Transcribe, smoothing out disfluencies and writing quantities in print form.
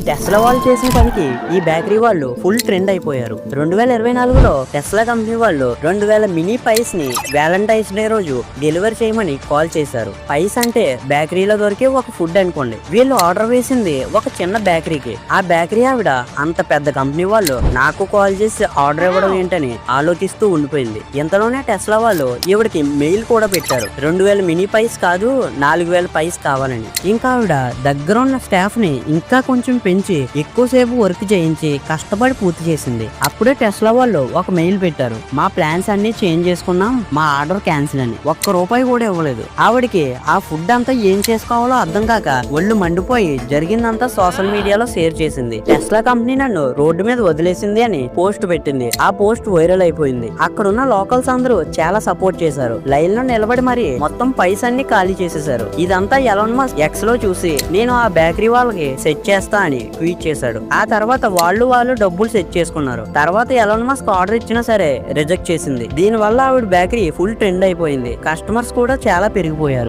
Tesla వాళ్ళు చేసిన పనికి ఈ బేకరీ వాళ్ళు ఫుల్ ట్రెండ్ అయిపోయారు. 2024లో టెస్లా కంపెనీ వాళ్ళు 2000 మినీ పైస్ ని వ్యాలంటైన్స్ డే రోజు డెలివరీ చేయమని కాల్ చేశారు. పైస్ అంటే బేకరీలో దొరికే ఒక ఫుడ్ అనుకోండి. వీళ్ళు ఆర్డర్ వేసింది ఒక చిన్న బేకరీకి. ఆ బేకరీ ఆవిడ అంత పెద్ద కంపెనీ వాళ్ళు నాకు కాల్ చేసి ఆర్డర్ ఇవ్వడం ఏంటని ఆలోచిస్తూ ఉండిపోయింది. ఇంతలోనే టెస్లా వాళ్ళు ఈవిడికి మెయిల్ కూడా పెట్టారు. 2000 మినీ పైస్ కాదు 4000 పైస్ కావాలని. ఇంకా ఆవిడ దగ్గర ఉన్న స్టాఫ్ ని ఇంకా కొంచెం పెంచి ఎక్కువసేపు వర్క్ చేయించి కష్టపడి పూర్తి చేసింది. అప్పుడే టెస్లా వాళ్ళు ఒక మెయిల్ పెట్టారు. మా ప్లాన్స్ అన్ని చేంజ్ చేసుకున్నాం, మా ఆర్డర్ క్యాన్సిల్ అని. ₹1 కూడా ఇవ్వలేదు. ఆవిడికి ఆ ఫుడ్ అంతా ఏం చేసుకోవాలో అర్థం కాక ఒళ్ళు మండిపోయి జరిగిందంతా సోషల్ మీడియాలో షేర్ చేసింది. టెస్లా కంపెనీ నన్ను రోడ్డు మీద వదిలేసింది అని పోస్ట్ పెట్టింది. ఆ పోస్ట్ వైరల్ అయిపోయింది. అక్కడున్న లోకల్స్ అందరూ చాలా సపోర్ట్ చేశారు. లైన్ లో నిలబడి మరి మొత్తం పైసా అన్ని ఖాళీ చేసేశారు. ఇదంతా ఎలాన్ మస్క్ ఎక్స్ లో చూసి నేను ఆ బేకరీ వాళ్ళకి సెట్ చేస్తా అని ట్వీట్ చేశాడు. ఆ తర్వాత వాళ్ళు డబ్బులు సెట్ చేసుకున్నారు. తర్వాత ఎలాన్ మస్క్ ఆర్డర్ ఇచ్చినా సరే రిజెక్ట్ చేసింది. దీని వల్ల ఆవిడ బేకరీ ఫుల్ ట్రెండ్ అయిపోయింది. కస్టమర్స్ కూడా చాలా పెరిగిపోయారు.